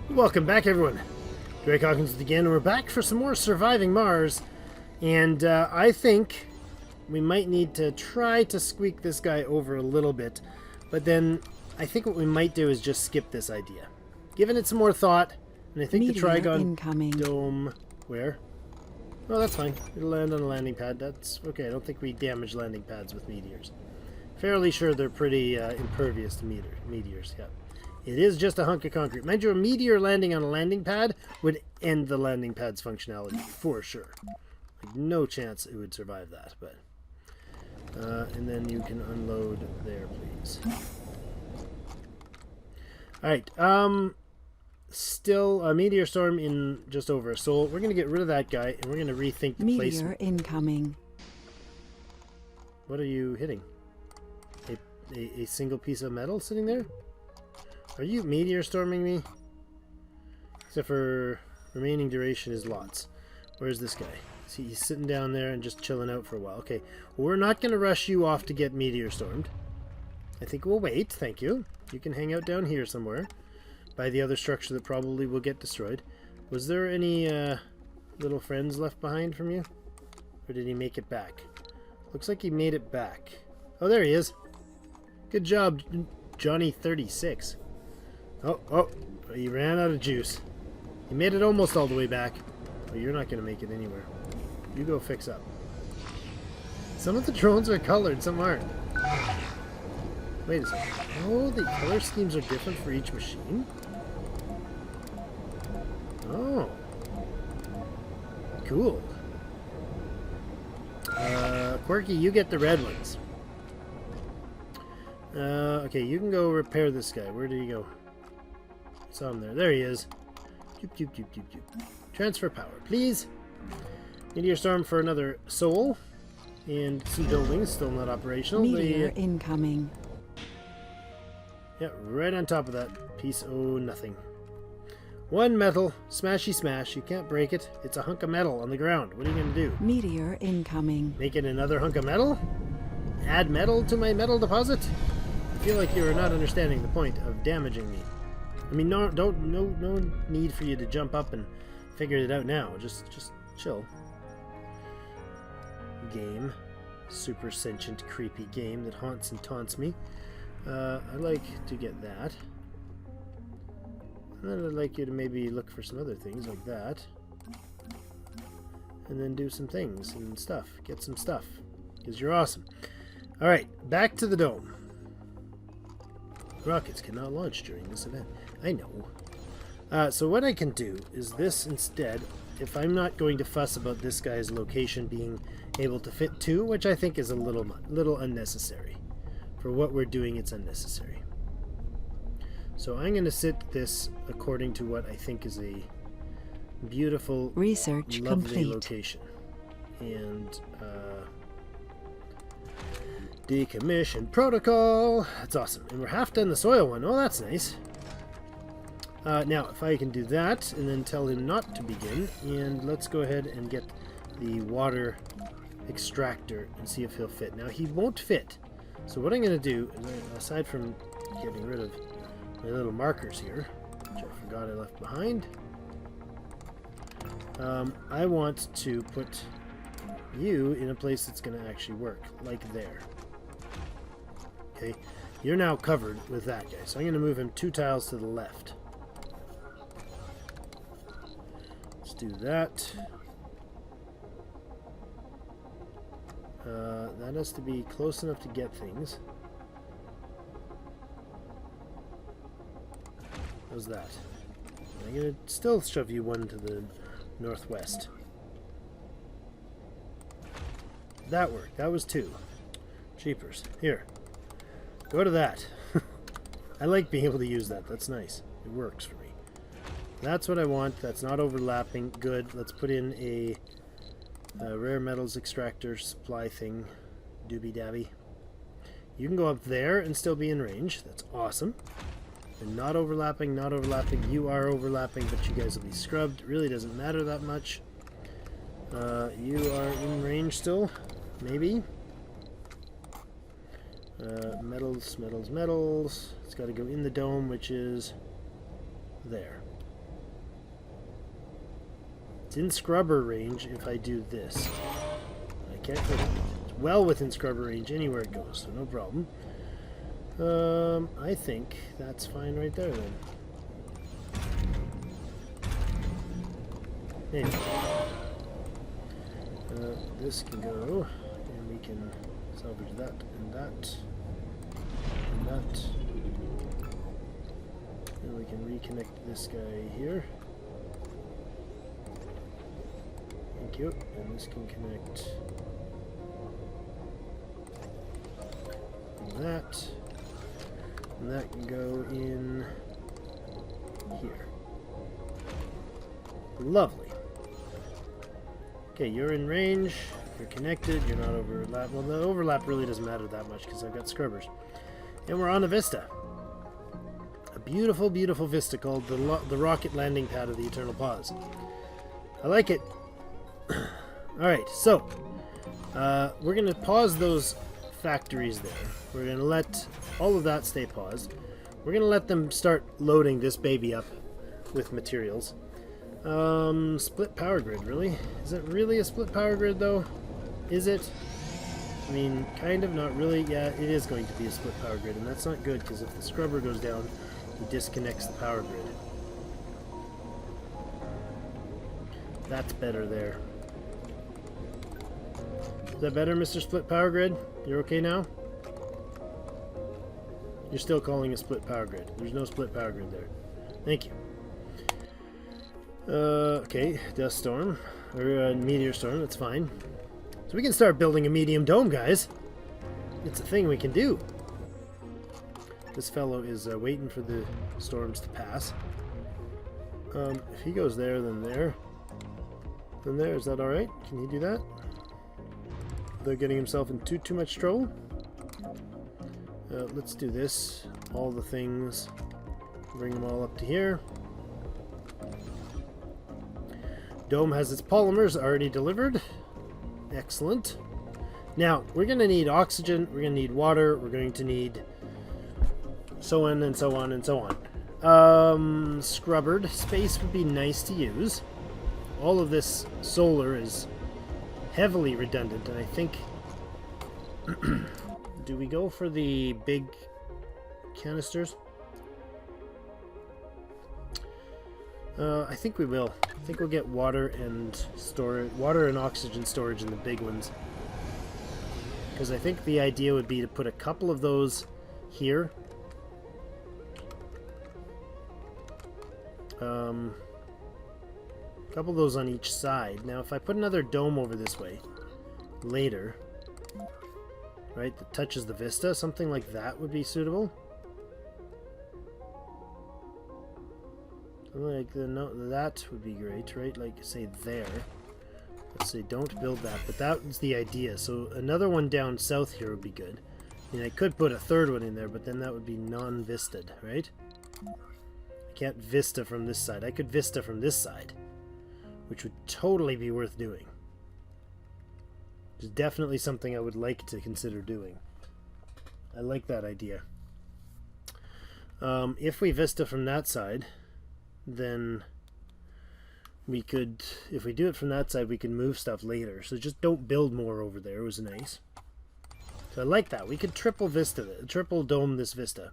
Welcome back, everyone. Drake Hawkins again, and we're back for some more Surviving Mars. And I think we might need to try to squeak this guy over a little bit. But then I think what we might do is just skip this idea. Giving it some more thought, and I think the Trigon incoming. Dome... Where? Oh, that's fine. It'll land on a landing pad. That's okay. I don't think we damage landing pads with meteors. Fairly sure they're pretty impervious to meteors, yeah. It is just a hunk of concrete. Mind you, a meteor landing on a landing pad would end the landing pad's functionality, for sure. Like, no chance it would survive that, but... and then you can unload there, please. Alright, still a meteor storm in just over a soul. We're going to get rid of that guy, and we're going to rethink the placement. Meteor incoming. What are you hitting? A single piece of metal sitting there? Are you meteor storming me? Except for remaining duration is lots. Where's this guy? See, he's sitting down there and just chilling out for a while. Okay, well, we're not going to rush you off to get meteor stormed. I think we'll wait, thank you. You can hang out down here somewhere by the other structure that probably will get destroyed. Was there any little friends left behind from you? Or did he make it back? Looks like he made it back. Oh, there he is. Good job, Johnny 36. Oh, he ran out of juice. He made it almost all the way back. But you're not going to make it anywhere. You go fix up. Some of the drones are colored, some aren't. Wait a second. Oh, the color schemes are different for each machine? Oh. Cool. Quirky, you get the red ones. Okay, you can go repair this guy. Where did he go? I saw him there. There he is. Transfer power, please. Meteor storm for another soul. And some buildings still not operational. Meteor incoming. Yeah, right on top of that piece. Oh, nothing. One metal. Smashy smash. You can't break it. It's a hunk of metal on the ground. What are you going to do? Meteor incoming. Make it another hunk of metal? Add metal to my metal deposit? I feel like you are not understanding the point of damaging me. I mean, no need for you to jump up and figure it out now. Just chill. Game. Super sentient, creepy game that haunts and taunts me. I'd like to get that. And then I'd like you to maybe look for some other things like that. And then do some things and stuff. Get some stuff. Because you're awesome. Alright, back to the dome. Rockets cannot launch during this event. I know. So what I can do is this instead, if I'm not going to fuss about this guy's location being able to fit two, which I think is a little unnecessary. For what we're doing, it's unnecessary. So I'm going to sit this according to what I think is a beautiful, research lovely complete location. And decommission protocol. That's awesome. And we're half done the soil one. Oh, that's nice. Now, if I can do that and then tell him not to begin, and let's go ahead and get the water extractor and see if he'll fit. Now, he won't fit. So what I'm going to do, aside from getting rid of my little markers here, which I forgot I left behind, I want to put you in a place that's going to actually work, like there. Okay, you're now covered with that guy, so I'm going to move him 2 tiles to the left. Let's do that. That has to be close enough to get things. How's that? I'm going to still shove you one to the northwest. That worked. That was 2. Cheapers. Here. Go to that. I like being able to use that. That's nice. It works for me. That's what I want. That's not overlapping. Good. Let's put in a rare metals extractor supply thing. Doobie dabby. You can go up there and still be in range. That's awesome. And not overlapping, not overlapping. You are overlapping, but you guys will be scrubbed. It really doesn't matter that much. You are in range still. Maybe. Metals. It's got to go in the dome, which is there. It's in scrubber range if I do this. I can't put it. It's well within scrubber range anywhere it goes, so no problem. I think that's fine right there then. Anyway. This can go, and we can salvage that and that and that. And we can reconnect this guy here. Thank you. And this can connect that. And that can go in here. Lovely. Okay, you're in range, you're connected, you're not overlap. Well, the overlap really doesn't matter that much because I've got scrubbers. And we're on a vista. A beautiful, beautiful vista called the rocket landing pad of the Eternal Pause. I like it. Alright, so we're going to pause those factories there. We're going to let all of that stay paused. We're going to let them start loading this baby up with materials. Split power grid, really? Is it really a split power grid, though? Is it? I mean, kind of, not really. Yeah, it is going to be a split power grid, and that's not good, because if the scrubber goes down, he disconnects the power grid. That's better there. Is that better, Mr. Split Power Grid? You're okay now? You're still calling a split power grid. There's no split power grid there. Thank you. Okay, dust storm, or meteor storm, that's fine. So we can start building a medium dome, guys. It's a thing we can do. This fellow is waiting for the storms to pass. If he goes there, then there. Then there, is that alright? Can he do that? Without getting himself into too much trouble? Let's do this. All the things. Bring them all up to here. Dome has its polymers already delivered. Excellent. Now, we're going to need oxygen, we're going to need water, we're going to need so on and so on and so on. Scrubbered space would be nice to use. All of this solar is heavily redundant, and I think... do we go for the big canisters? I think we will. I think we'll get water and oxygen storage in the big ones. Because I think the idea would be to put a couple of those here. A couple of those on each side. Now if I put another dome over this way later, right, that touches the vista, something like that would be suitable. Like that would be great, right? Like say there. Let's say don't build that, but that was the idea. So another one down south here would be good. I mean, I could put a third one in there, but then that would be non-visted, right? I can't vista from this side. I could vista from this side, which would totally be worth doing. It's definitely something I would like to consider doing. I like that idea. If we vista from that side, then we could, if we do it from that side, we can move stuff later. So just don't build more over there. It was nice. So I like that. We could triple dome this vista.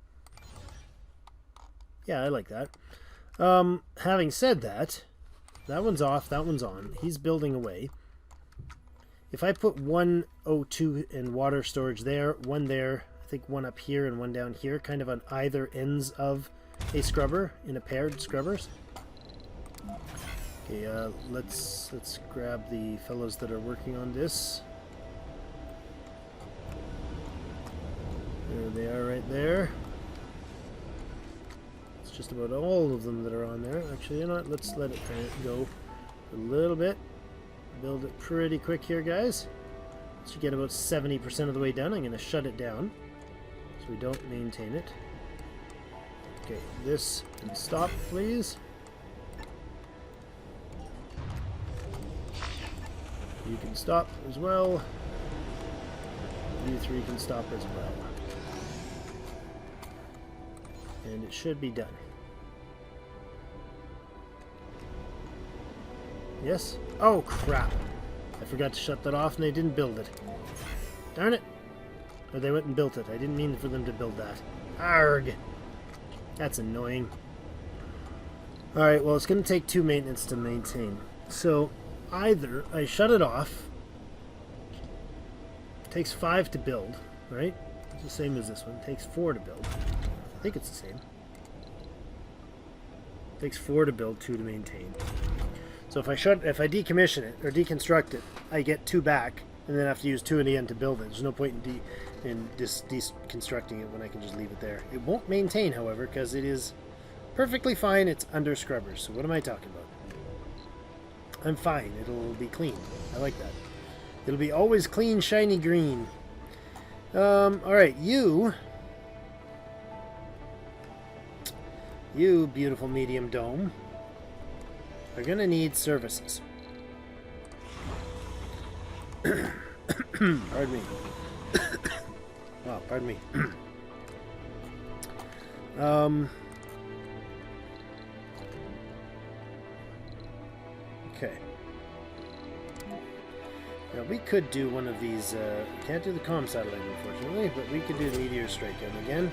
Yeah, I like that. Having said that, that one's off, that one's on. He's building away. If I put one O2 and water storage there, one there, I think one up here and one down here, kind of on either ends of a scrubber, in a paired scrubbers. Okay, let's grab the fellows that are working on this. There they are right there. It's just about all of them that are on there. Actually, you know what? Let's let it go a little bit. Build it pretty quick here, guys. Once you get about 70% of the way done, I'm going to shut it down so we don't maintain it. Okay, this can stop, please. You can stop as well. You three can stop as well. And it should be done. Yes? Oh, crap. I forgot to shut that off and they didn't build it. Darn it. Or they went and built it. I didn't mean for them to build that. Arg! That's annoying. Alright, well, it's going to take 2 maintenance to maintain. So, either I shut it off. It takes 5 to build, right? It's the same as this one. It takes 4 to build. I think it's the same. It takes 4 to build, 2 to maintain. So if I decommission it, or deconstruct it, I get 2 back, and then I have to use 2 in the end to build it. There's no point in deconstructing it when I can just leave it there. It won't maintain, however, because it is perfectly fine. It's under scrubbers. So what am I talking about? I'm fine. It'll be clean. I like that. It'll be always clean, shiny green. Alright, you beautiful medium dome are gonna need services. Pardon me. Wow, pardon me. Okay. Now we could do one of these, can't do the comm satellite unfortunately, but we could do the meteor strike him again.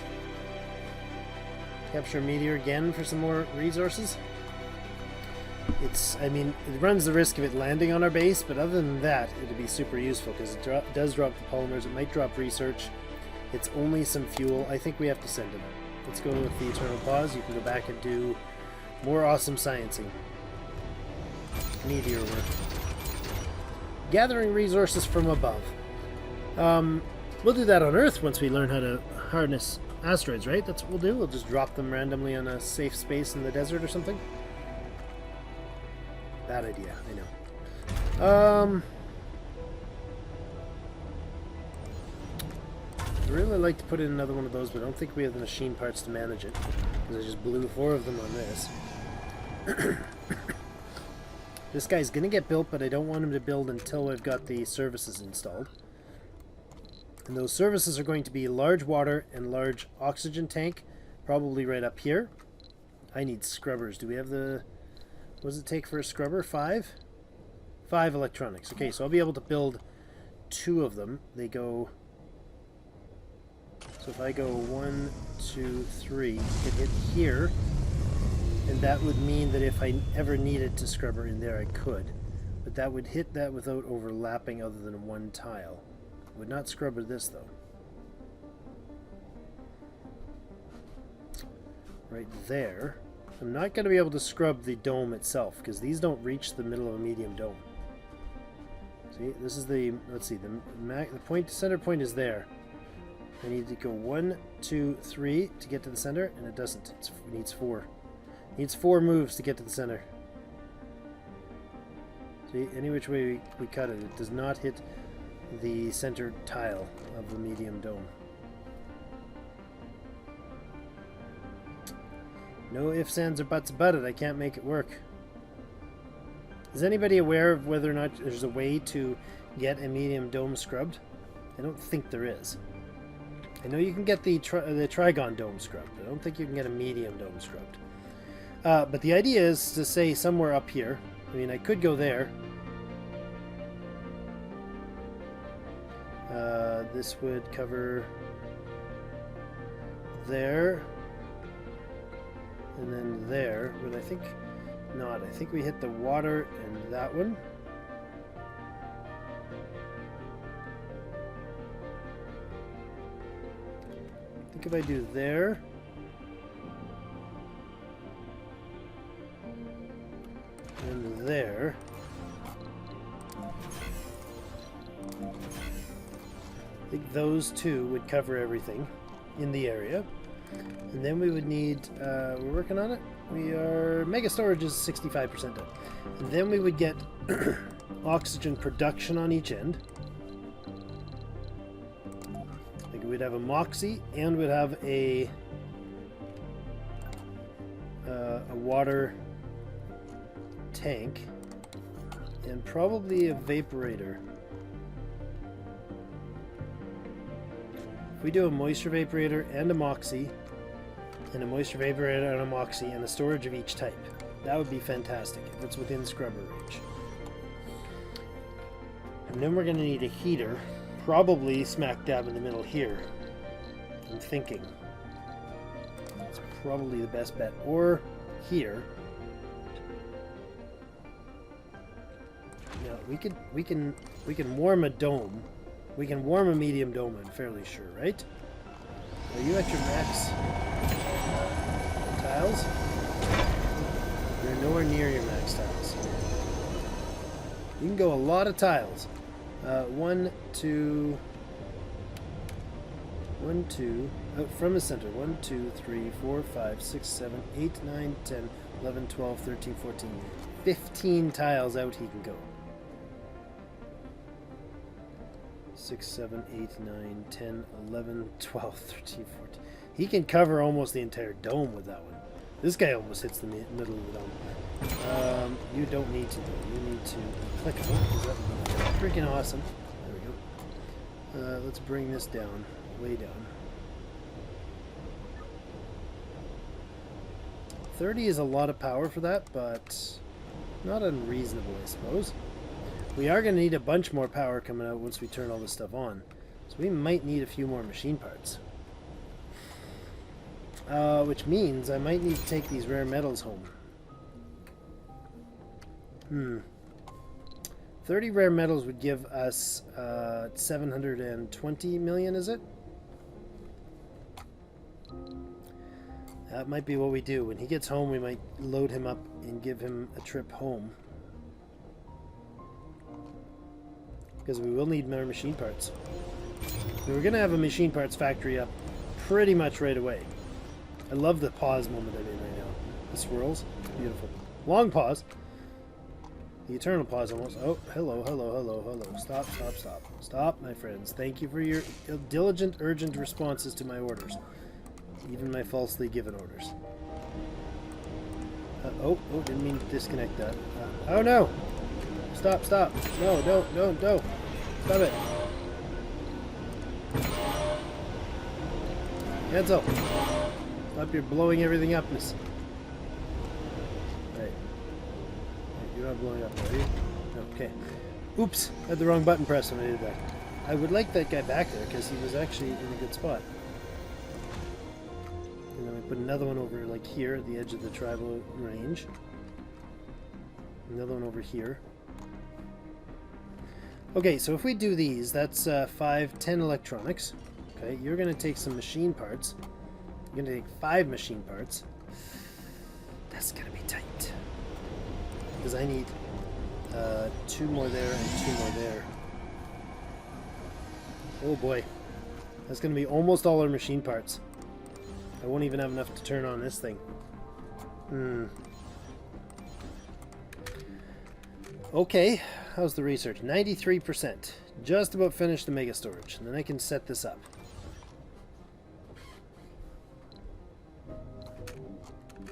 Capture meteor again for some more resources. I mean, it runs the risk of it landing on our base, but other than that, it'd be super useful because it does drop the polymers. It might drop research. It's only some fuel. I think we have to send it. Let's go with the Eternal Pause. You can go back and do more awesome sciencing. Meteor work. Gathering resources from above. We'll do that on Earth once we learn how to harness asteroids, right? That's what we'll do. We'll just drop them randomly on a safe space in the desert or something. Bad idea, I know. I'd really like to put in another one of those, but I don't think we have the machine parts to manage it. Because I just blew 4 of them on this. This guy's gonna get built, but I don't want him to build until I've got the services installed. And those services are going to be large water and large oxygen tank, probably right up here. I need scrubbers. Do we have the... What does it take for a scrubber? 5? 5 electronics. Okay, so I'll be able to build 2 of them. They go... So if I go 1, 2, 3, it could hit here. And that would mean that if I ever needed to scrubber in there, I could. But that would hit that without overlapping other than 1 tile. Would not scrubber this, though. Right there. I'm not going to be able to scrub the dome itself, because these don't reach the middle of a medium dome. See, this is the... Let's see, the center point is there. I need to go 1, 2, 3 to get to the center, and it doesn't. It needs 4. It needs 4 moves to get to the center. See, any which way we cut it, it does not hit the center tile of the medium dome. No ifs, ands, or buts about it. I can't make it work. Is anybody aware of whether or not there's a way to get a medium dome scrubbed? I don't think there is. I know you can get the Trigon dome scrubbed, but I don't think you can get a medium dome scrubbed. But the idea is to say somewhere up here. I mean, I could go there. This would cover there. And then there, but I think not. I think we hit the water and that one. I think if I do there. And there. I think those 2 would cover everything in the area. And then we would need, we're working on it. We are, mega storage is 65% done. And then we would get oxygen production on each end. Like we'd have a Moxie, and we'd have a water tank, and probably a vaporator. If we do a moisture vaporator and a Moxie, and a moisture vaporator and a Moxie, and a storage of each type, that would be fantastic if it's within scrubber range. And then we're going to need a heater, probably smack dab in the middle here. I'm thinking. It's probably the best bet. Or here. Now, we can warm a dome. We can warm a medium dome, I'm fairly sure, right? Are you at your max tiles? You're nowhere near your max tiles. You can go a lot of tiles. 1, 2, from the center. 1, 2, 3, 4, 5, 6, 7, 8, 9, 10, 11, 12, 13, 14, 15 tiles out he can go. 6, 7, 8, 9, 10, 11, 12, 13, 14. He can cover almost the entire dome with that one. This guy almost hits the middle of the dome. You don't need to, though. You need to click on it, because that would be freaking awesome. There we go. Let's bring this down, way down. 30 is a lot of power for that, but not unreasonable, I suppose. We are going to need a bunch more power coming out once we turn all this stuff on. So we might need a few more machine parts. Which means I might need to take these rare metals home. 30 rare metals would give us 720 million, is it? That might be what we do. When he gets home, we might load him up and give him a trip home. Because we will need more machine parts. We're going to have a machine parts factory up pretty much right away. I love the pause moment I'm in right now. The swirls. Beautiful. Long pause. The eternal pause almost. Oh, hello, hello, hello, hello. Stop, stop, stop. Stop, my friends. Thank you for your diligent, urgent responses to my orders. Even my falsely given orders. Oh, didn't mean to disconnect that. Oh no! Stop, stop. No, don't. Stop it. Cancel. Stop your blowing everything up, miss. Right. You're not blowing up, are you? Okay. Oops. I had the wrong button pressed when I did that. I would like that guy back there because he was actually in a good spot. And then we put another one over like here at the edge of the tribal range. Another one over here. Okay, so if we do these, that's 5, 10 electronics. Okay, you're going to take some machine parts. You're going to take 5 machine parts. That's going to be tight. Because I need 2 more there and 2 more there. Oh boy. That's going to be almost all our machine parts. I won't even have enough to turn on this thing. Okay, how's the research? 93%. Just about finished the mega storage. And then I can set this up.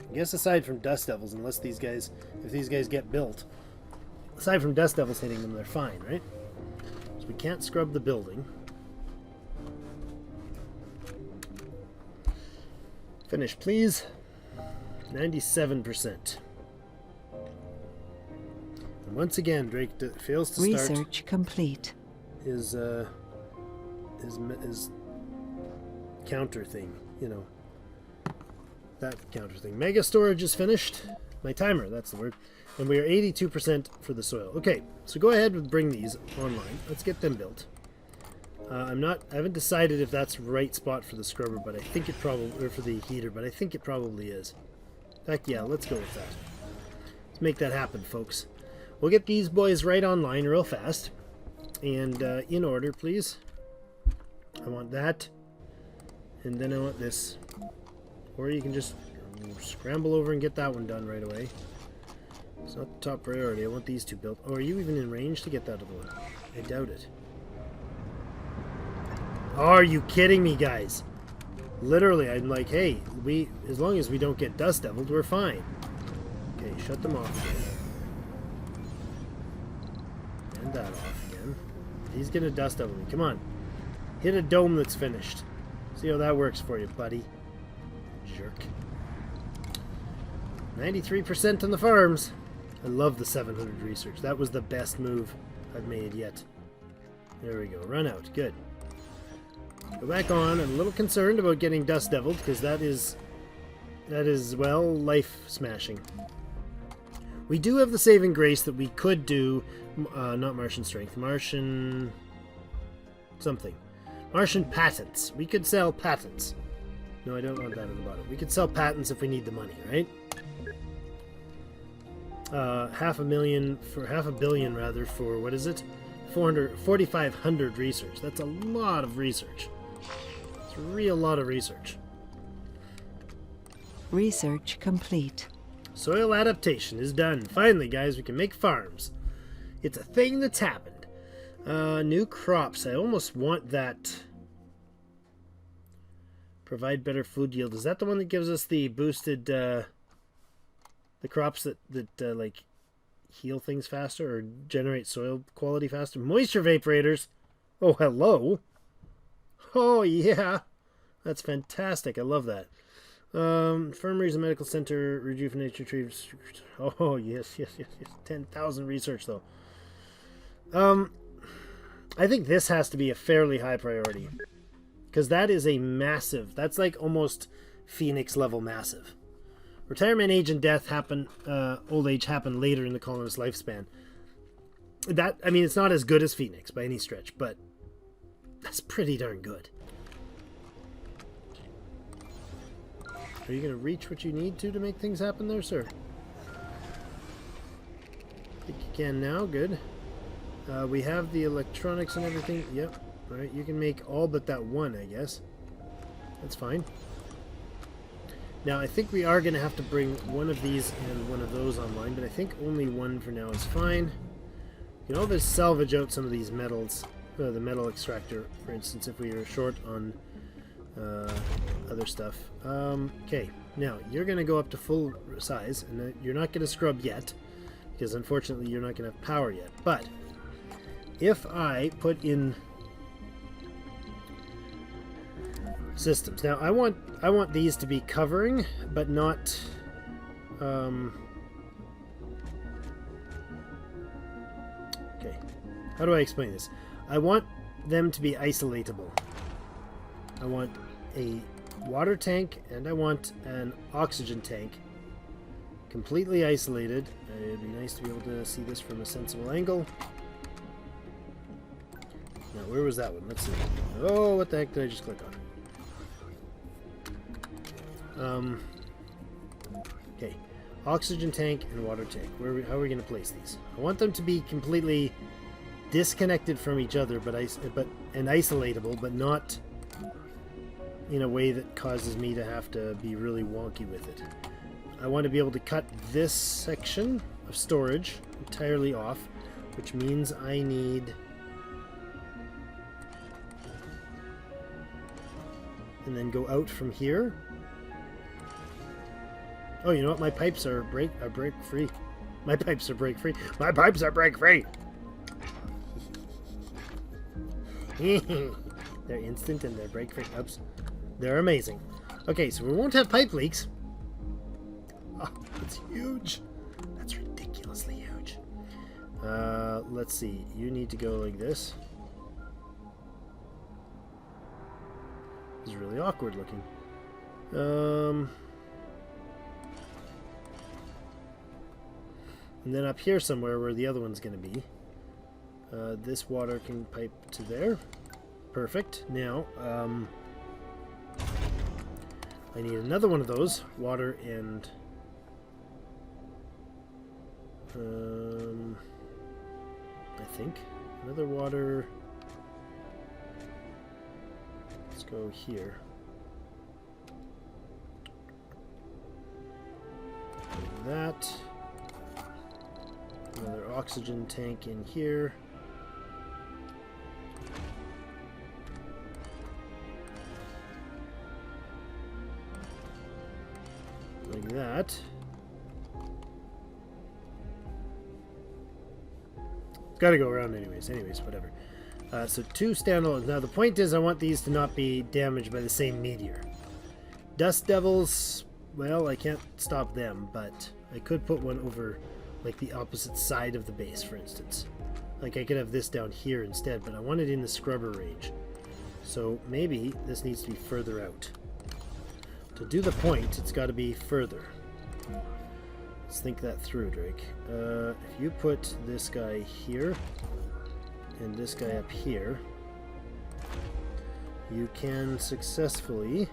I guess aside from dust devils, unless these guys, if these guys get built, aside from dust devils hitting them, they're fine, right? So we can't scrub the building. Finish, please. 97%. And once again, Drake fails to start. Research complete. His counter thing, you know. That counter thing. Mega storage is finished. My timer, that's the word. And we are 82% for the soil. Okay, so go ahead and bring these online. Let's get them built. I haven't decided if that's the right spot for the scrubber, but I think it probably, or for the heater, but I think it probably is. Heck yeah, let's go with that. Let's make that happen, folks. We'll get these boys right online real fast. And in order, please. I want that. And then I want this. Or you can just scramble over and get that one done right away. It's not the top priority. I want these two built. Oh, are you even in range to get that other one? I doubt it. Are you kidding me, guys? Literally, I'm like, hey, as long as we don't get dust deviled, we're fine. Okay, shut them off again. And that off again. He's gonna dust devil me. Come on. Hit a dome that's finished. See how that works for you, buddy. Jerk. 93% on the farms. I love the 700 research. That was the best move I've made yet. There we go. Run out. Good. Go back on. I'm a little concerned about getting dust deviled because that is, well, life smashing. We do have the saving grace that we could do, not Martian strength, Martian something. Martian patents. We could sell patents. No, I don't want that at the bottom. We could sell patents if we need the money, right? Half a billion rather, for, what is it? 4,500 research. That's a lot of research. It's a real lot of research. Research complete. Soil adaptation is done. Finally, guys, we can make farms. It's a thing that's happened. New crops. I almost want that. Provide better food yield. Is that the one that gives us the boosted, the crops that like heal things faster or generate soil quality faster? Moisture vaporators. Oh, hello. Oh, yeah. That's fantastic. I love that. Infirmaries and medical center, rejuvenation retrieves. Oh, yes. 10,000 research, though. I think this has to be a fairly high priority. Because that is a massive, that's like almost Phoenix level massive. Retirement age and death happen, old age happen later in the colonist lifespan. That, I mean, it's not as good as Phoenix by any stretch, but that's pretty darn good. Are you going to reach what you need to make things happen there, sir? I think you can now. Good. We have the electronics and everything. Yep. Alright, you can make all but that one, I guess. That's fine. Now, I think we are going to have to bring one of these and one of those online, but I think only one for now is fine. You can always salvage out some of these metals. The metal extractor, for instance, if we are short on other stuff. Okay, now you're going to go up to full size, and you're not going to scrub yet, because unfortunately you're not going to have power yet. But if I put in systems, now I want these to be covering, but not. Okay, how do I explain this? I want them to be isolatable. I want a water tank and I want an oxygen tank completely isolated. It'd be nice to be able to see this from a sensible angle. Now, where was that one? Let's see. Oh, what the heck did I just click on? Okay. Oxygen tank and water tank. How are we going to place these? I want them to be completely disconnected from each other, and isolatable, but not in a way that causes me to have to be really wonky with it. I want to be able to cut this section of storage entirely off, which means I need, and then go out from here. Oh, you know what? My pipes are break free. My pipes are break free. My pipes are break free. They're instant and they're break free. Oops. They're amazing. Okay, so we won't have pipe leaks. Oh, it's huge. That's ridiculously huge. Let's see. You need to go like this. This is really awkward looking. And then up here somewhere where the other one's going to be. This water can pipe to there. Perfect. Now, I need another one of those. Water and... I think. Another water... Let's go here. Like that. Another oxygen tank in here. Like that. Gotta go around anyways, whatever. So 2 standalones. Now the point is I want these to not be damaged by the same meteor. Dust devils, well, I can't stop them, but I could put one over like the opposite side of the base, for instance. Like I could have this down here instead, but I want it in the scrubber range. So maybe this needs to be further out. To do the point, it's got to be further. Let's think that through, Drake. If you put this guy here and this guy up here, you can successfully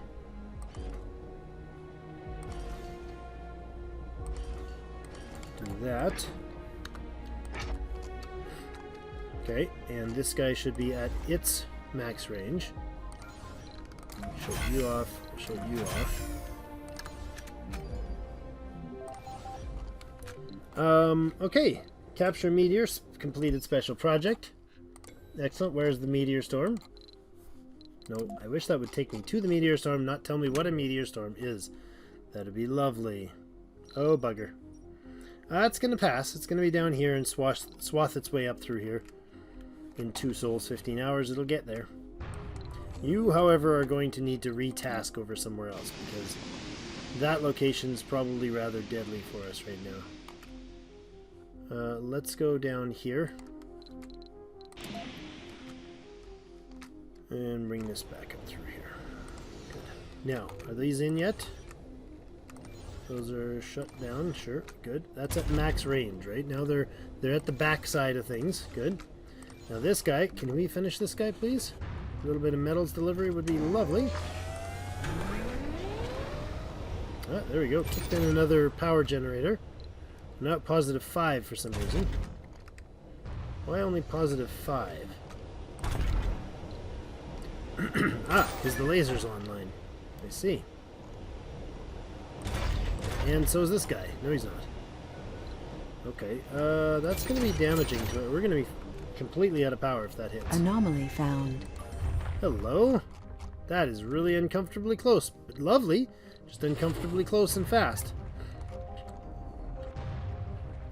do that. Okay, and this guy should be at its max range. Shut you off, shut you off. Okay. Capture meteor, completed special project. Excellent. Where's the meteor storm? No, I wish that would take me to the meteor storm, not tell me what a meteor storm is. That'd be lovely. Oh, bugger. It's going to pass. It's going to be down here and swath its way up through here. In 2 souls, 15 hours, it'll get there. You, however, are going to need to retask over somewhere else, because that location's probably rather deadly for us right now. Let's go down here. And bring this back up through here. Good. Now, are these in yet? Those are shut down, sure, good. That's at max range, right? Now they're at the back side of things, good. Now this guy, can we finish this guy, please? A little bit of metals delivery would be lovely. Ah, there we go, kicked in another power generator. Not positive 5 for some reason. Why only positive 5? Ah, because the laser's online. I see. And so is this guy. No, he's not. Okay, that's going to be damaging to it. We're going to be completely out of power if that hits. Anomaly found. Hello? That is really uncomfortably close. But lovely. Just uncomfortably close and fast.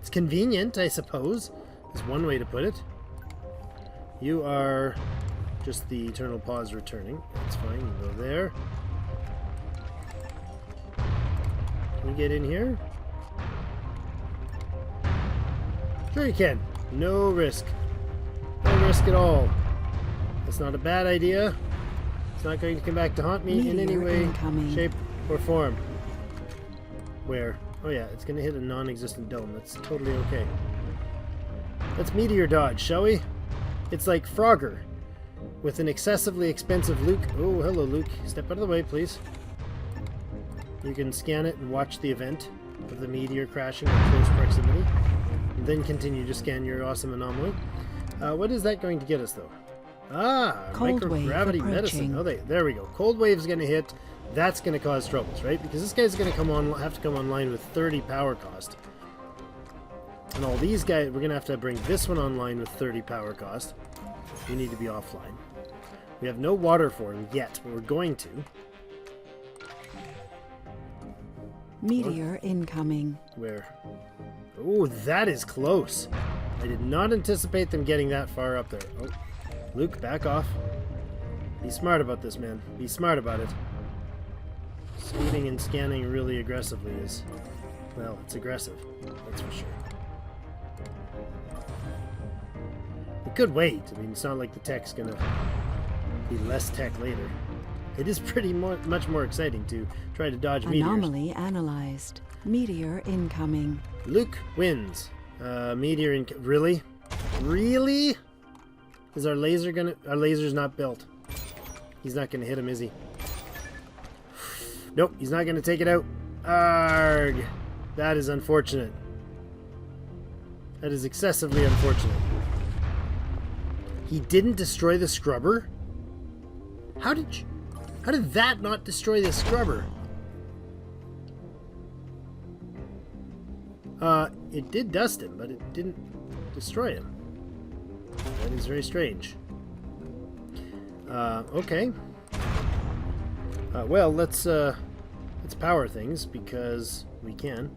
It's convenient, I suppose, is one way to put it. You are just the eternal pause returning. That's fine. You go there. Can we get in here? Sure you can. No risk. No risk at all. That's not a bad idea. It's not going to come back to haunt me in any way, shape, or form. Where? Oh yeah, it's going to hit a non-existent dome. That's totally okay. Let's meteor dodge, shall we? It's like Frogger with an excessively expensive Luke. Oh, hello, Luke. Step out of the way, please. You can scan it and watch the event of the meteor crashing in close proximity. And then continue to scan your awesome anomaly. What is that going to get us, though? Ah, microgravity medicine. Oh, there we go. Cold wave's going to hit. That's going to cause troubles, right? Because this guy's going to have to come online with 30 power cost. And all these guys, we're going to have to bring this one online with 30 power cost. We need to be offline. We have no water for him yet, but we're going to. Meteor incoming. Where? Oh, that is close. I did not anticipate them getting that far up there. Oh, Luke, back off. Be smart about this, man. Be smart about it. Scooting and scanning really aggressively is, well, it's aggressive. That's for sure. We could wait. I mean, it's not like the tech's gonna be less tech later. It is pretty much more exciting to try to dodge meteors. Anomaly analyzed. Meteor incoming. Luke wins. Meteor really? Really? Is our laser gonna... Our laser's not built. He's not gonna hit him, is he? Nope, he's not gonna take it out. Arrgh. That is unfortunate. That is excessively unfortunate. He didn't destroy the scrubber? How did that not destroy the scrubber? It did dust him, but it didn't destroy him. That is very strange. Okay. Well, let's power things because we can.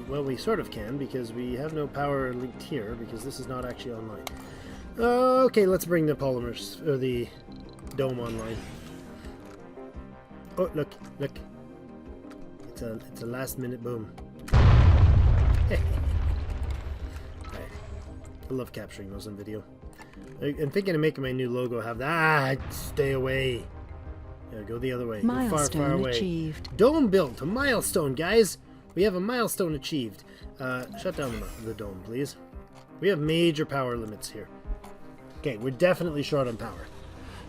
Well, we sort of can because we have no power linked here because this is not actually online. Okay, let's bring the polymers or the dome online. Oh, look, look. It's a last minute boom. Right. I love capturing those on video. I'm thinking of making my new logo have that. Stay away. Yeah, go the other way. Go far, far away. Achieved. Dome built. A milestone, guys. We have a milestone achieved. Shut down the dome, please. We have major power limits here. Okay, we're definitely short on power.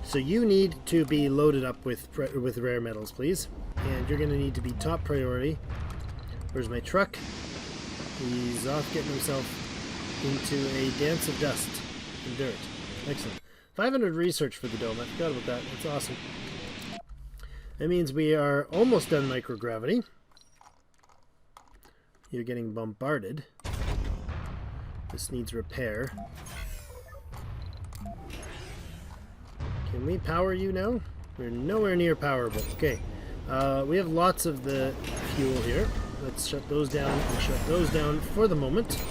So you need to be loaded up with rare metals, please. And you're going to need to be top priority. Where's my truck? He's off getting himself into a dance of dust and dirt. Excellent. 500 research for the dome. I forgot about that. That's awesome. That means we are almost done microgravity. You're getting bombarded. This needs repair. Can we power you now? We're nowhere near powerable. Okay. We have lots of the fuel here. Let's shut those down and shut those down for the moment.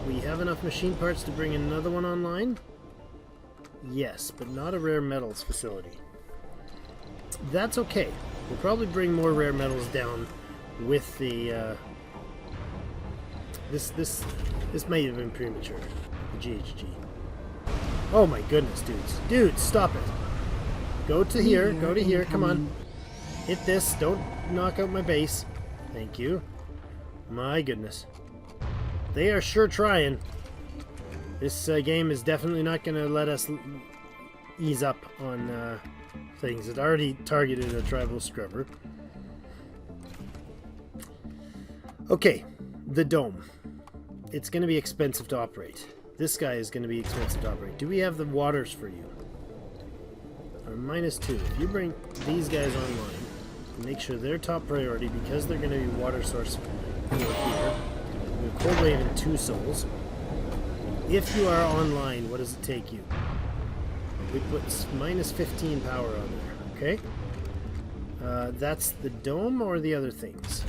We have enough machine parts to bring another one online. Yes, but not a rare metals facility. That's okay. We'll probably bring more rare metals down with the this might have been premature. The GHG. Oh my goodness, dudes. Dudes, stop it. Go to here, go to here, come on. Hit this, don't knock out my base. Thank you. My goodness. They are sure trying. This game is definitely not going to let us ease up on things. It already targeted a tribal scrubber. Okay, the dome. It's going to be expensive to operate. This guy is going to be expensive to operate. Do we have the waters for you? Or -2. If you bring these guys online, make sure they're top priority because they're going to be water source for here. We have cold wave and 2 souls. If you are online, what does it take you? We put -15 power on there. Okay. That's the dome or the other things.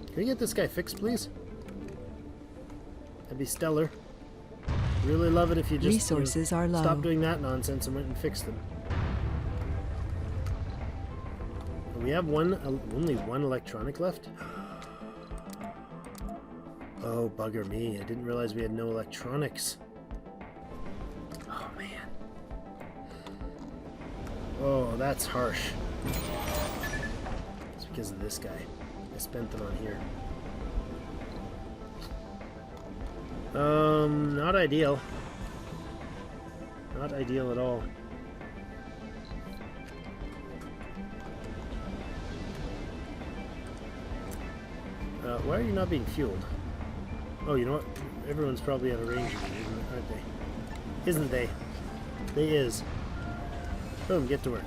Can we get this guy fixed, please? That'd be stellar. Really love it if you just resources are low. Stop doing that nonsense and went and fixed them. We have only one electronic left. Oh, bugger me. I didn't realize we had no electronics. Oh, man. Oh, that's harsh. It's because of this guy. I spent them on here. Not ideal. Not ideal at all. Why are you not being fueled? Oh, you know what? Everyone's probably out of range of me, aren't they? Isn't they? They is. Boom, get to work.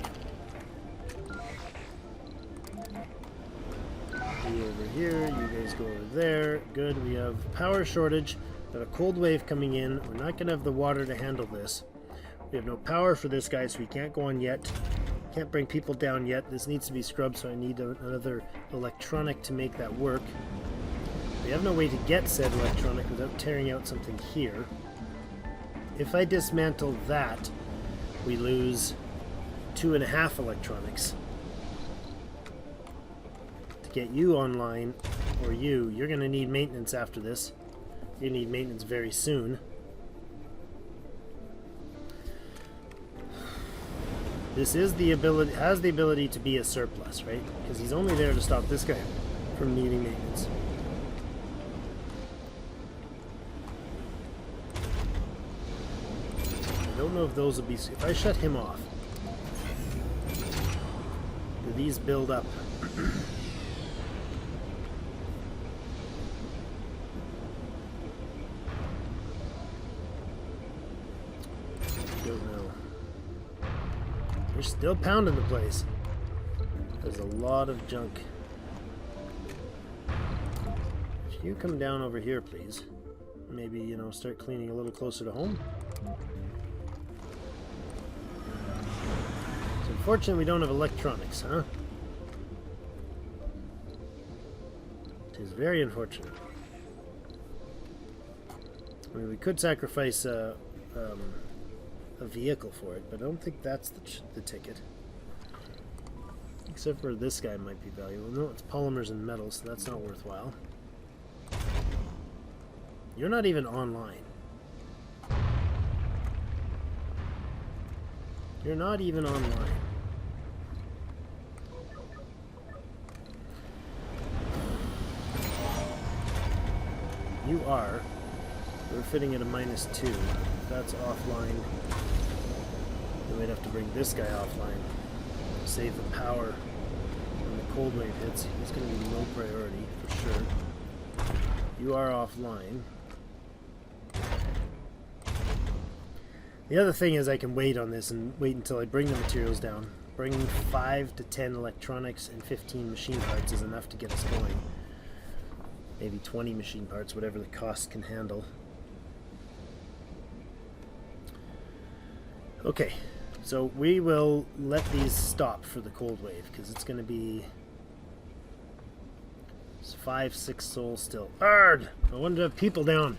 You over here, you guys go over there. Good, we have power shortage. Got a cold wave coming in. We're not going to have the water to handle this. We have no power for this guy, so we can't go on yet. Can't bring people down yet. This needs to be scrubbed, so I need another electronic to make that work. We have no way to get said electronic without tearing out something here. If I dismantle that, we lose 2.5 electronics. To get you online, or you're going to need maintenance after this. You need maintenance very soon. This is has the ability to be a surplus, right? Because he's only there to stop this guy from needing maintenance. I don't know if those will be... If I shut him off, do these build up? They're still pounding the place. There's a lot of junk. If you come down over here, please. Maybe, you know, start cleaning a little closer to home. So unfortunately, we don't have electronics, huh? It is very unfortunate. I mean, we could sacrifice a vehicle for it, but I don't think that's the ticket. Except for this guy might be valuable. No, it's polymers and metals, so that's not worthwhile. You're not even online. You're not even online. You are. We're fitting at a -2. That's offline. Then we'd have to bring this guy offline. Save the power when the cold wave hits. He's going to be low priority for sure. You are offline. The other thing is I can wait on this and wait until I bring the materials down. Bringing 5 to 10 electronics and 15 machine parts is enough to get us going. Maybe 20 machine parts, whatever the cost can handle. Okay, so we will let these stop for the cold wave because it's going to be 5, 6 souls still. Arrgh! I wanted to have people down.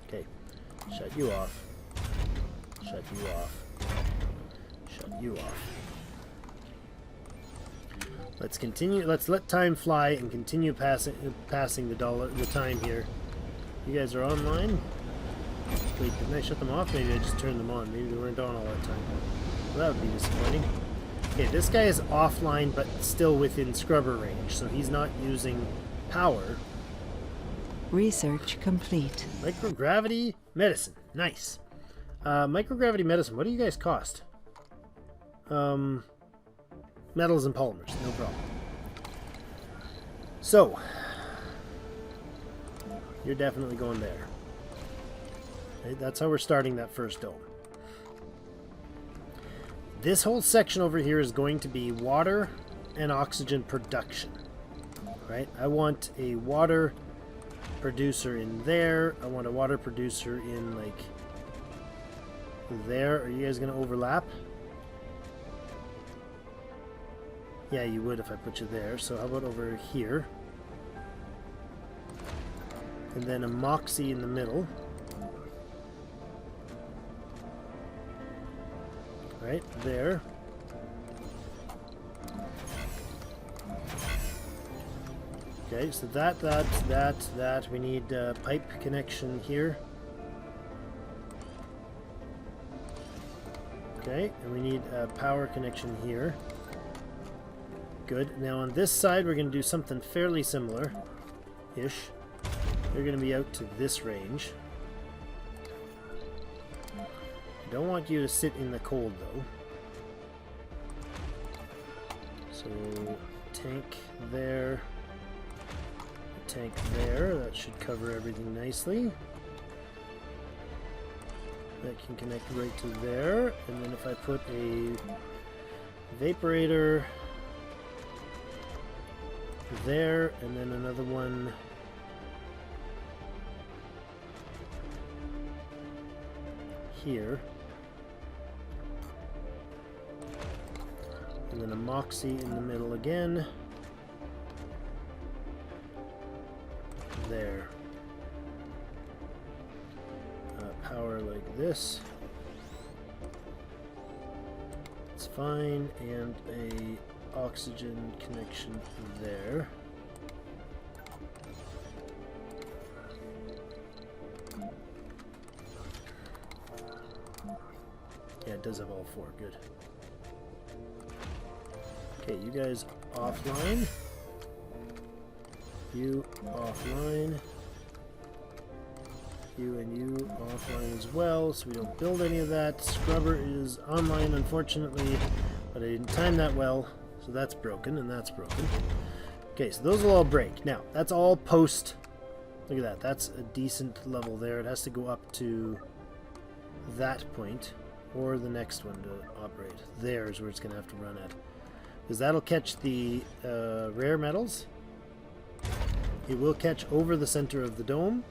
Okay, shut you off. Shut you off. Shut you off. Let's continue. Let's let time fly and continue passing the time here. You guys are online? Wait, didn't I shut them off? Maybe I just turned them on. Maybe they weren't on all that time. Well, that would be disappointing. Okay, this guy is offline but still within scrubber range, so he's not using power. Research complete. Microgravity medicine. Nice. Microgravity medicine. What do you guys cost? Metals and polymers. No problem. So, you're definitely going there. Okay, that's how we're starting that first dome. This whole section over here is going to be water and oxygen production. Right? I want a water producer in there. I want a water producer in, like, there. Are you guys going to overlap? Yeah, you would if I put you there. So how about over here? And then a Moxie in the middle. Right there. Okay, so that. We need a pipe connection here. Okay, and we need a power connection here. Good. Now on this side, we're going to do something fairly similar-ish. You're going to be out to this range. I don't want you to sit in the cold, though. So, tank there. Tank there. That should cover everything nicely. That can connect right to there. And then if I put a vaporator there, and then another one here, and then a Moxie in the middle again, there. Power like this. It's fine, and a oxygen connection there. Yeah, it does have all 4. Good. Okay, you guys offline. You offline. You and you offline as well, so we don't build any of that. Scrubber is online, unfortunately, but I didn't time that well. So that's broken, and that's broken. Okay, so those will all break. Now, that's all post. Look at that. That's a decent level there. It has to go up to that point, or the next one to operate. There is where it's going to have to run at. Because that'll catch the rare metals. It will catch over the center of the dome.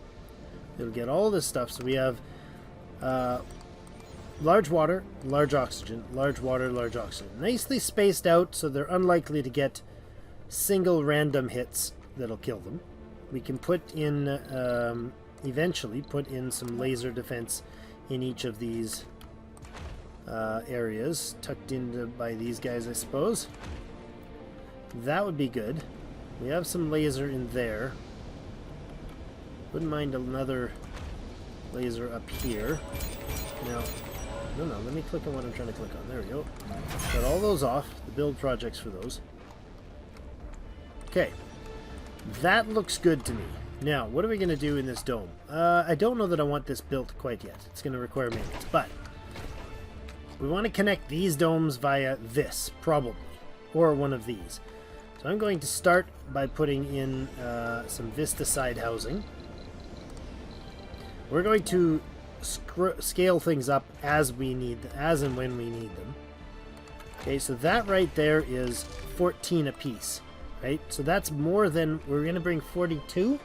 It'll get all this stuff. So we have large water, large oxygen, large water, large oxygen. Nicely spaced out, so they're unlikely to get single random hits that'll kill them. We can put in eventually put in some laser defense in each of these areas, tucked into by these guys, I suppose. That would be good. We have some laser in there. Wouldn't mind another laser up here. Now, no, let me click on what I'm trying to click on. There we go. Got all those off, the build projects for those. Okay. That looks good to me. Now, what are we going to do in this dome? I don't know that I want this built quite yet. It's going to require maintenance, but we want to connect these domes via this, probably, or one of these. So I'm going to start by putting in some Vista side housing. We're going to scale things up as we need, as and when we need them. Okay, so that right there is 14 apiece, right? So that's more than we're going to bring 42.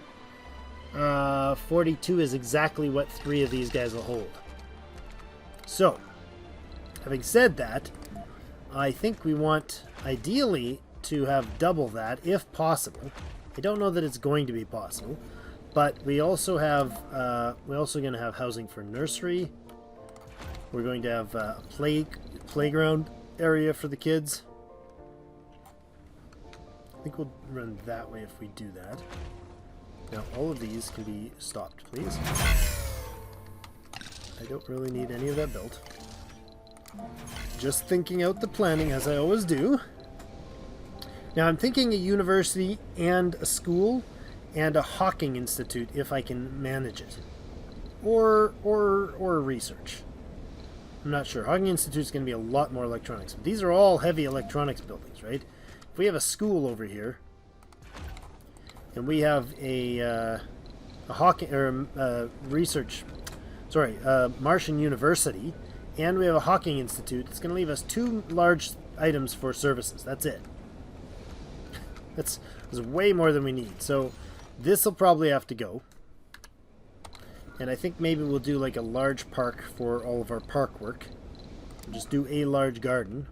42 is exactly what 3 of these guys will hold. So, having said that, I think we want ideally to have double that if possible. I don't know that it's going to be possible. But we also have, we're also going to have housing for nursery. We're going to have a playground area for the kids. I think we'll run that way if we do that. Now, all of these can be stopped, please. I don't really need any of that built. Just thinking out the planning, as I always do. Now, I'm thinking a university and a school and a Hawking Institute if I can manage it, or research. I'm not sure. Hawking Institute is going to be a lot more electronics. But these are all heavy electronics buildings, right? If we have a school over here, and we have a Hawking or research, sorry, Martian University, and we have a Hawking Institute, it's going to leave us 2 large items for services. That's it. That's way more than we need. So this will probably have to go. And I think maybe we'll do like a large park for all of our park work. We'll just do a large garden.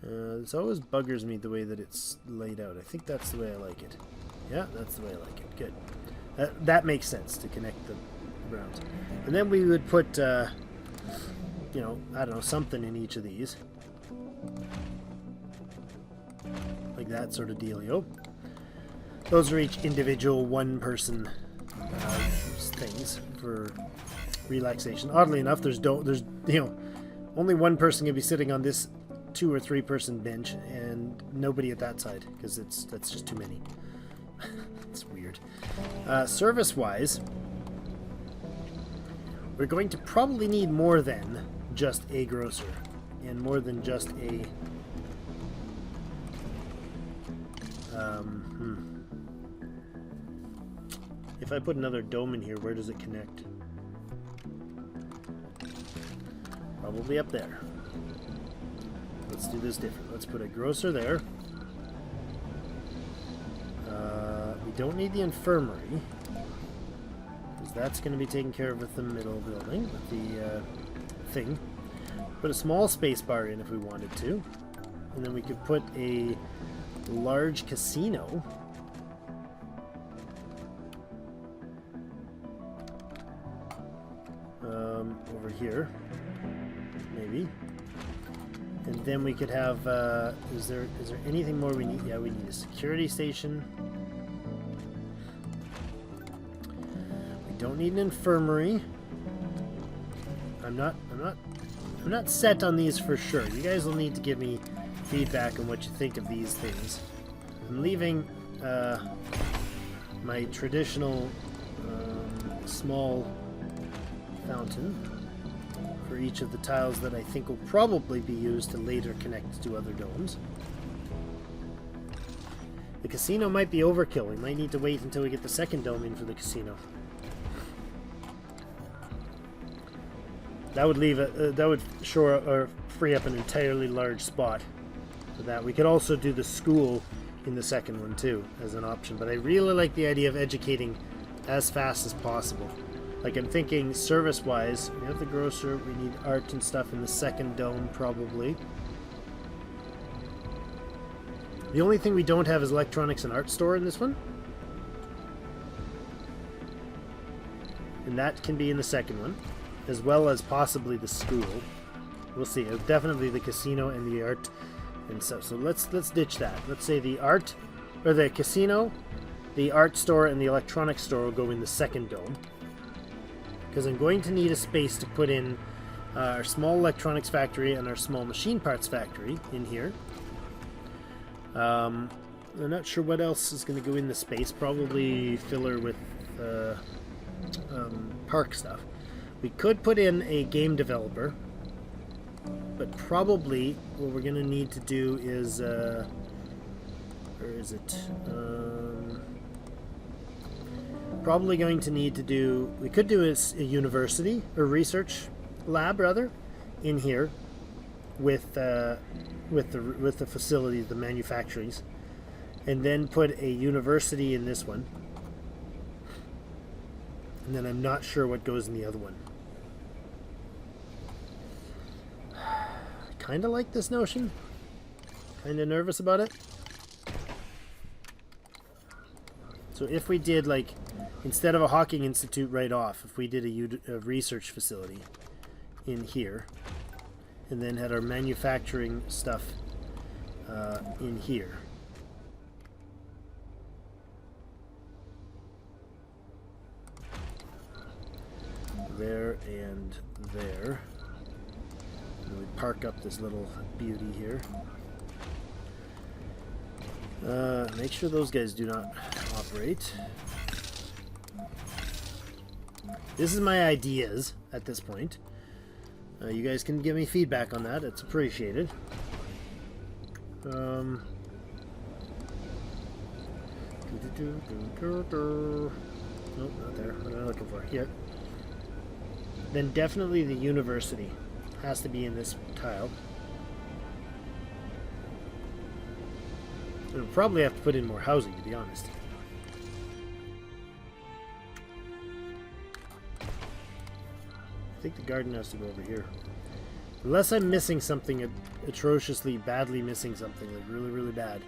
This always buggers me the way that it's laid out. I think that's the way I like it. Yeah, that's the way I like it. Good. That makes sense to connect the grounds. And then we would put, you know, I don't know, something in each of these. Like that sort of dealio. Those are each individual one-person things for relaxation. Oddly enough, there's you know, only one person can be sitting on this 2 or 3 person bench, and nobody at that side because that's just too many. It's weird. Service-wise, we're going to probably need more than just a grocer and more than just a If I put another dome in here, where does it connect? Probably up there. Let's do this different. Let's put a grocer there. We don't need the infirmary, because that's going to be taken care of with the middle building, with the thing. Put a small space bar in if we wanted to. And then we could put a large casino. Over here, maybe, and then we could have. Is there anything more we need? Yeah, we need a security station. We don't need an infirmary. I'm not set on these for sure. You guys will need to give me feedback on what you think of these things. I'm leaving my traditional small fountain for each of the tiles that I think will probably be used to later connect to other domes. The casino might be overkill. We might need to wait until we get the second dome in for the casino. That would leave that would shore or free up an entirely large spot for that. We could also do the school in the second one too as an option, but I really like the idea of educating as fast as possible. Like, I'm thinking service-wise, we have the grocer, we need art and stuff in the second dome, probably. The only thing we don't have is electronics and art store in this one. And that can be in the second one, as well as possibly the school. We'll see. Definitely the casino and the art and stuff. So let's ditch that. Let's say the art, or the casino, the art store, and the electronics store will go in the second dome. Because I'm going to need a space to put in our small electronics factory and our small machine parts factory in here. I'm not sure what else is going to go in the space. Probably filler with park stuff. We could put in a game developer, but probably what we're going to need to do is where is it? Probably going to need to do, we could do a university or research lab rather in here with the facilities, the manufacturings, and then put a university in this one. And then I'm not sure what goes in the other one. Kind of like this notion. Kind of nervous about it. So if we did, like, instead of a Hawking Institute right off, if we did a research facility in here, and then had our manufacturing stuff in here. There and there. And we park up this little beauty here. Make sure those guys do not operate. This is my ideas at this point. You guys can give me feedback on that. It's appreciated. Nope, not there. What am I looking for? Here. Then definitely the university has to be in this tile. We'll probably have to put in more housing, to be honest. I think the garden has to go over here. Unless I'm missing something, atrociously, badly missing something, like really, really bad.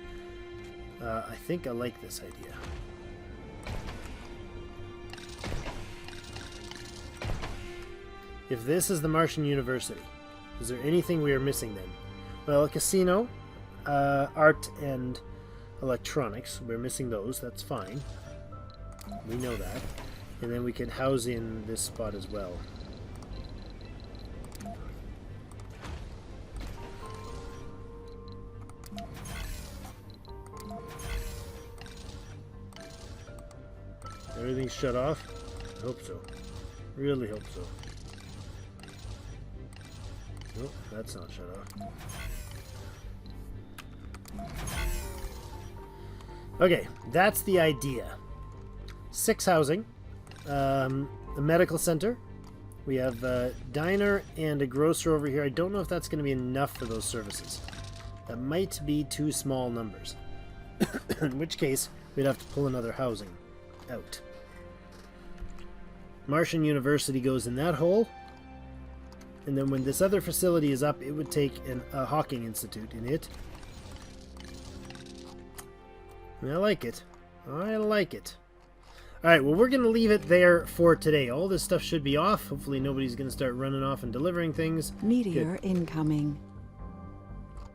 I think I like this idea. If this is the Martian University, is there anything we are missing then? Well, a casino, art and electronics. We're missing those. That's fine. We know that. And then we could house in this spot as well. Everything's shut off? I hope so. Really hope so. Nope, that's not shut off. Okay, that's the idea. 6 housing. A medical center. We have a diner and a grocer over here. I don't know if that's going to be enough for those services. That might be too small numbers. In which case, we'd have to pull another housing out. Martian University goes in that hole. And then when this other facility is up, it would take a Hawking Institute in it. And I like it. I like it. Alright, well, we're going to leave it there for today. All this stuff should be off. Hopefully nobody's going to start running off and delivering things. Meteor incoming.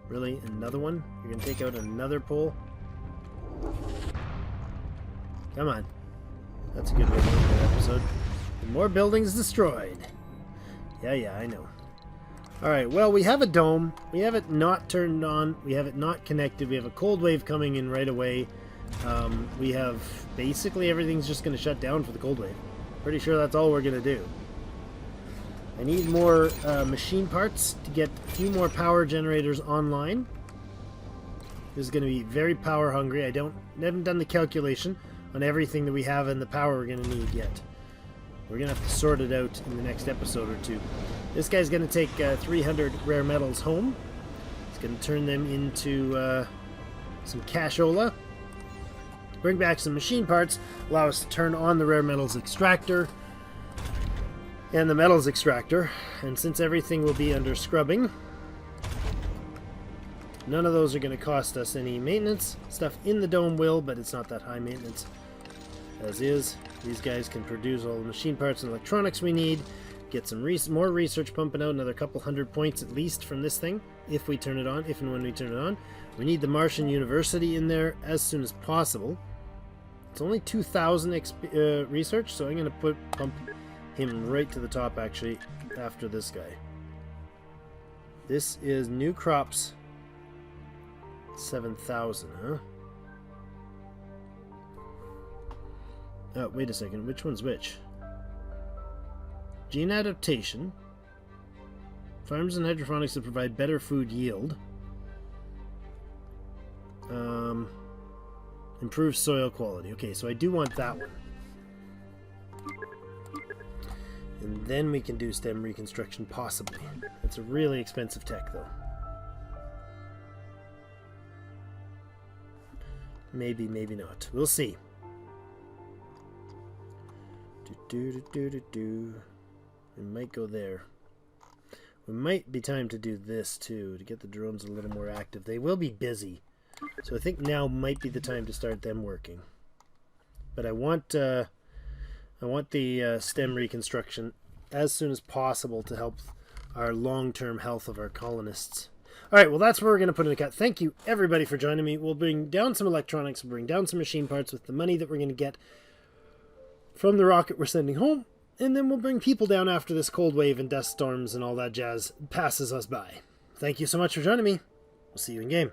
Really? Another one? You're going to take out another pole? Come on. That's a good way to end that episode. And more buildings destroyed. Yeah, I know. Alright, well, we have a dome. We have it not turned on. We have it not connected. We have a cold wave coming in right away. We have basically everything's just going to shut down for the cold wave. Pretty sure that's all we're going to do. I need more machine parts to get a few more power generators online. This is going to be very power hungry. I haven't done the calculation on everything that we have and the power we're going to need yet. We're going to have to sort it out in the next episode or two. This guy's going to take 300 rare metals home. He's going to turn them into some cashola. Bring back some machine parts. Allow us to turn on the rare metals extractor and the metals extractor. And since everything will be under scrubbing, none of those are going to cost us any maintenance. Stuff in the dome will, but it's not that high maintenance. as is. These guys can produce all the machine parts and electronics we need. Get some more research pumping out, another couple 100 points at least from this thing, if we turn it on, if and when we turn it on. We need the Martian University in there as soon as possible. It's only 2,000 research, so I'm going to pump him right to the top, actually, after this guy. This is new crops. 7,000, huh? Oh, wait a second. Which one's which? Gene adaptation. Farms and hydroponics that provide better food yield. Improve soil quality. Okay, so I do want that one. And then we can do stem reconstruction, possibly. It's a really expensive tech, though. Maybe, maybe not. We'll see. We might go there. We might be time to do this, too, to get the drones a little more active. They will be busy. So I think now might be the time to start them working. But I want the stem reconstruction as soon as possible to help our long-term health of our colonists. Alright, well that's where we're going to put in a cut. Thank you everybody for joining me. We'll bring down some electronics, we'll bring down some machine parts with the money that we're going to get from the rocket we're sending home, and then we'll bring people down after this cold wave and dust storms and all that jazz passes us by. Thank you so much for joining me. We'll see you in game.